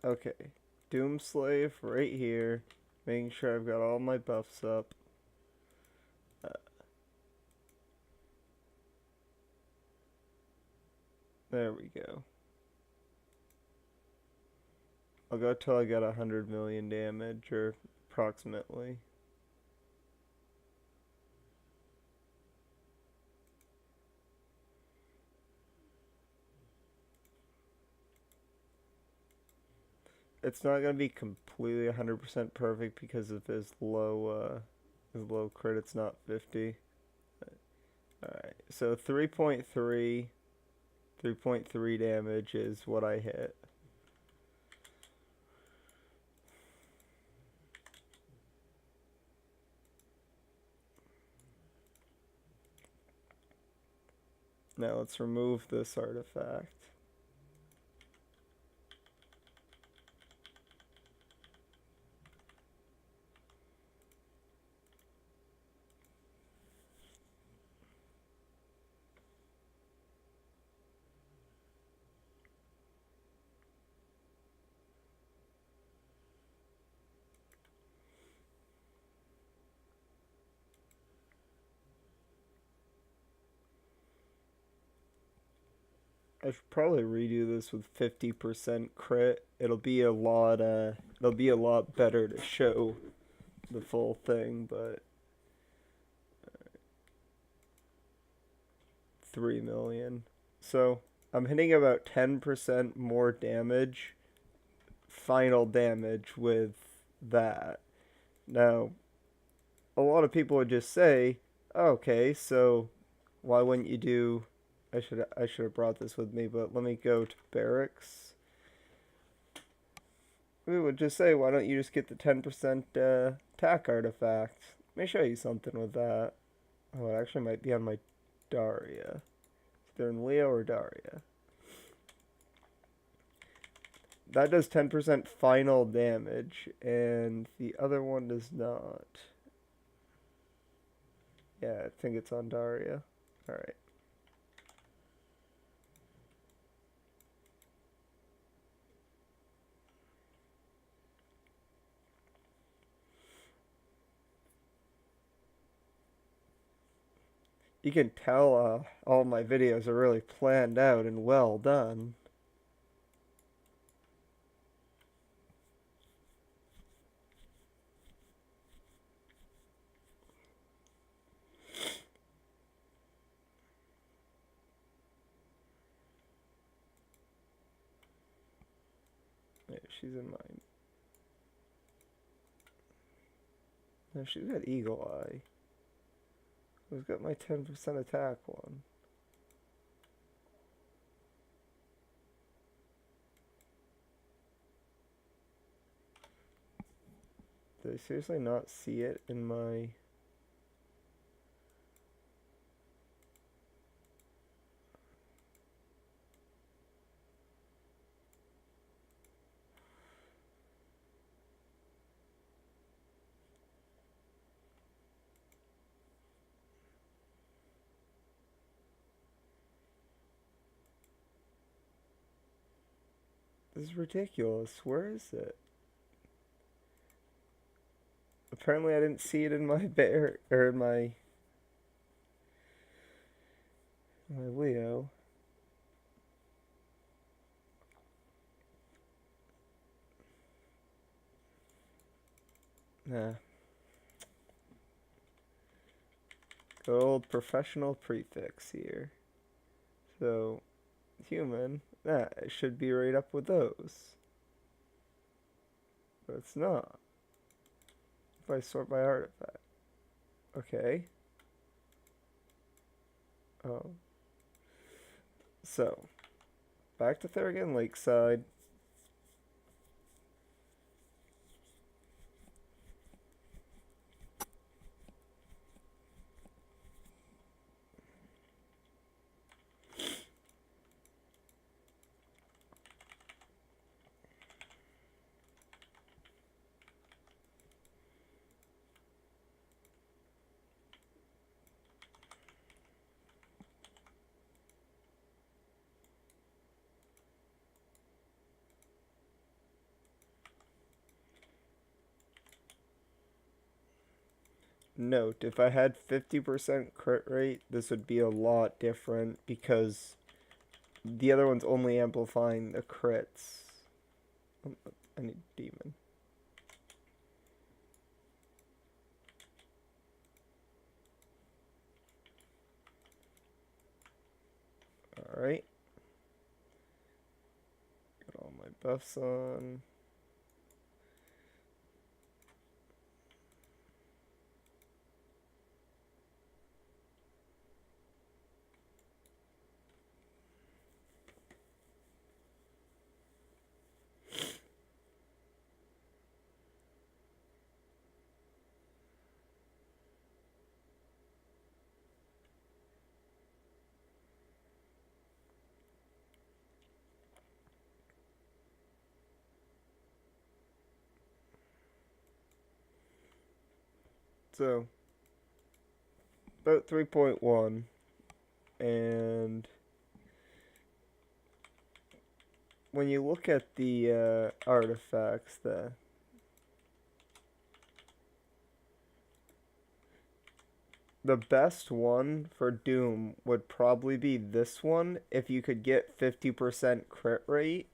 Okay. Doomslave right here. Making sure I've got all my buffs up. Uh, there we go. I'll go till I get 100 million damage, or approximately. It's not gonna be completely 100% perfect because of his low crit. It's not 50. All right, so 3.3 damage is what I hit. Now let's remove this artifact. I should probably redo this with 50% crit. It'll be a lot better to show the full thing, but 3 million. So, I'm hitting about 10% more damage, final damage with that. Now, a lot of people would just say, "Okay, so why wouldn't you do I should have brought this with me, but let me go to barracks." We would just say, "Why don't you just get the 10% attack artifact?" Let me show you something with that. Oh, it actually might be on my Daria. They're in Leo or Daria. That does 10% final damage, and the other one does not. Yeah, I think it's on Daria. Alright. You can tell all my videos are really planned out and well done. Yeah, she's in mine. No, she's got Eagle Eye. Who's got my 10% attack one? Did I seriously not see it in my... This is ridiculous. Where is it? Apparently I didn't see it in my bear or in my Leo. Nah. Gold professional prefix here. So human, that should be right up with those. But it's not. If I sort by artifact. Okay. Oh. So, back to Thurgan Lakeside. note, if I had 50% crit rate, this would be a lot different because the other one's only amplifying the crits. I need demon. Alright. Got all my buffs on. So, about 3.1, and when you look at the artifacts, the best one for Doom would probably be this one if you could get 50% crit rate.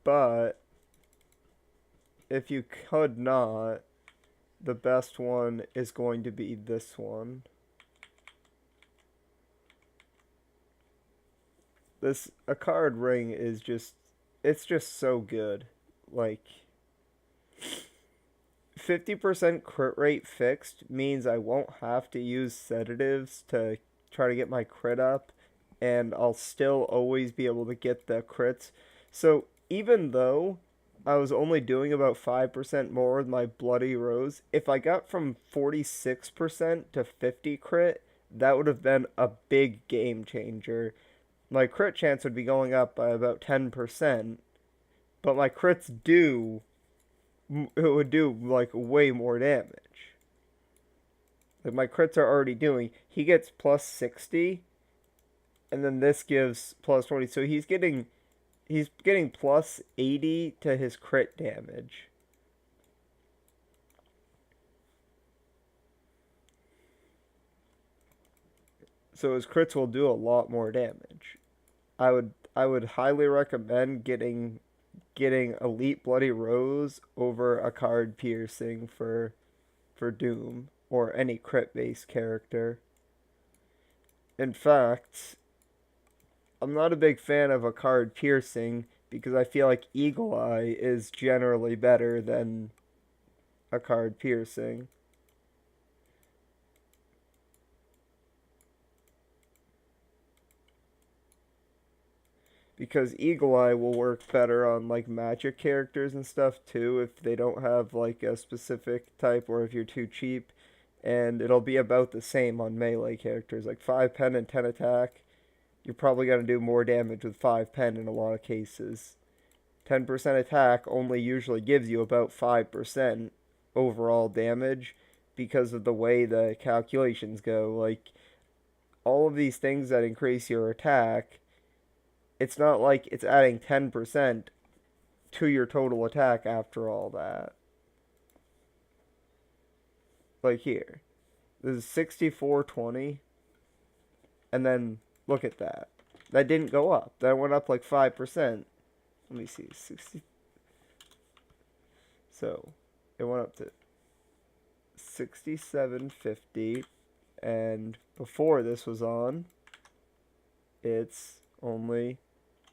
But if you could not, the best one is going to be this one. This Akkad ring is just, it's just so good. Like 50% crit rate fixed means I won't have to use sedatives to try to get my crit up, and I'll still always be able to get the crits. So even though I was only doing about 5% more with my Bloody Rose, if I got from 46% to 50 crit, that would have been a big game changer. My crit chance would be going up by about 10%, but my crits it would do like way more damage. Like my crits are already doing, he gets plus 60, and then this gives plus 20. So he's getting plus 80 to his crit damage. So his crits will do a lot more damage. I would highly recommend getting Elite Bloody Rose over Akkad Piercing for Doom or any crit based character. In fact, I'm not a big fan of Akkad Piercing because I feel like Eagle Eye is generally better than Akkad Piercing. Because Eagle Eye will work better on like magic characters and stuff too if they don't have like a specific type or if you're too cheap. And it'll be about the same on melee characters. Like 5 pen and 10 attack, you're probably going to do more damage with 5 pen in a lot of cases. 10% attack only usually gives you about 5% overall damage because of the way the calculations go. Like, all of these things that increase your attack, it's not like it's adding 10% to your total attack after all that. Like here, this is 6420, and then look at that. That didn't go up. That went up like 5%. Let me see, 60. So it went up to 6750, and before this was on, it's only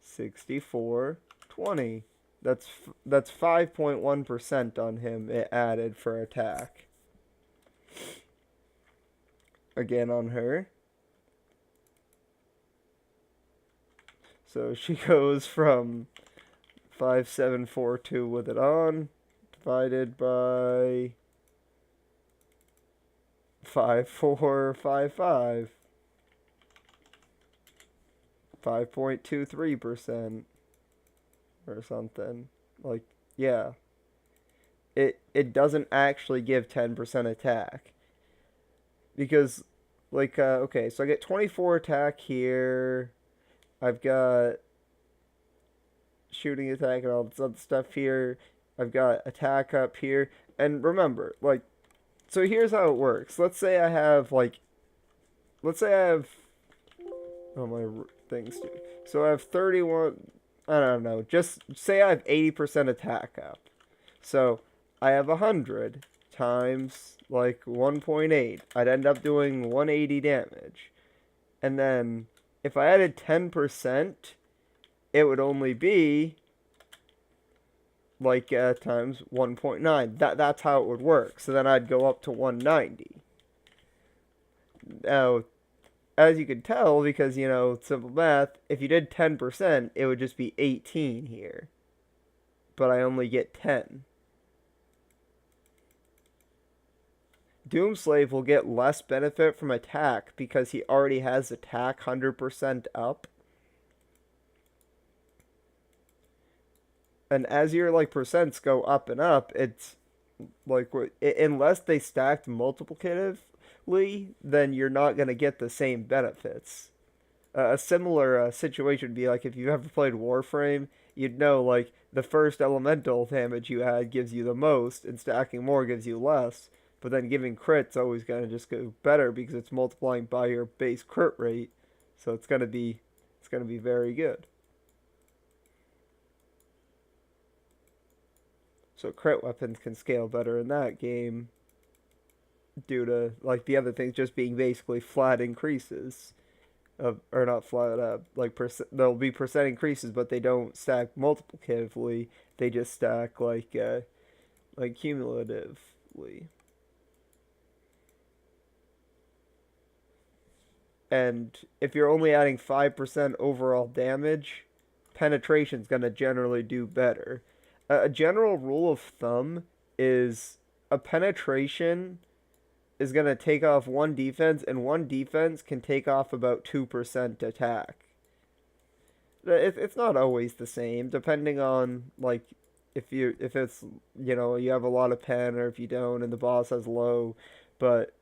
6420. That's 5.1% on him it added for attack. Again on her. So she goes from 5742 with it on, divided by 5455. 5.23% or something. Like, yeah. It doesn't actually give 10% attack. Because, like, okay, so I get 24 attack here. I've got shooting attack and all this other stuff here. I've got attack up here. And remember, like, so here's how it works. Let's say I have, oh, my things do. So I have 31, I don't know, just say I have 80% attack up. So I have 100 times, like, 1.8. I'd end up doing 180 damage. And then, if I added 10%, it would only be like times 1.9. That's how it would work. So then I'd go up to 190. Now, as you can tell, because simple math, if you did 10%, it would just be 18 here. But I only get 10. Doomslave will get less benefit from attack because he already has attack 100% up. And as your percents go up and up, it's like unless they stacked multiplicatively, then you're not going to get the same benefits. A similar situation would be like if you ever played Warframe, you'd know like the first elemental damage you had gives you the most, and stacking more gives you less. But then giving crit's always gonna just go better because it's multiplying by your base crit rate, so it's gonna be very good. So crit weapons can scale better in that game due to like the other things just being basically flat increases of or not flat like there'll be percent increases, but they don't stack multiplicatively. They just stack like cumulatively. And if you're only adding 5% overall damage, penetration's going to generally do better. A general rule of thumb is a penetration is going to take off one defense, and one defense can take off about 2% attack. It's not always the same, depending on, like, if it's, you have a lot of pen, or if you don't, and the boss has low, but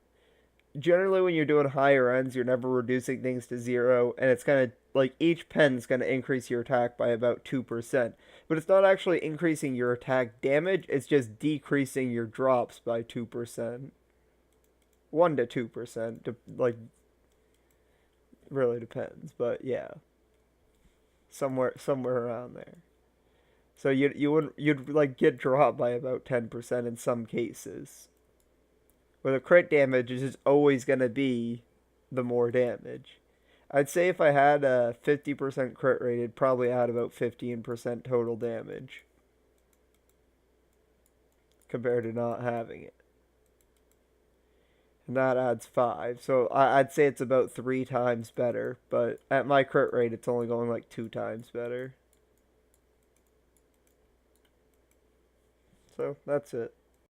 generally when you're doing higher ends, you're never reducing things to 0, and it's gonna like each pen's gonna increase your attack by about 2%. But it's not actually increasing your attack damage, it's just decreasing your drops by 2%. 1 to 2%, like really depends, but yeah. Somewhere around there. So you'd like get dropped by about 10% in some cases. Where the crit damage is just always going to be the more damage. I'd say if I had a 50% crit rate, it'd probably add about 15% total damage. Compared to not having it. And that adds 5. So I'd say it's about 3 times better. But at my crit rate, it's only going like 2 times better. So that's it.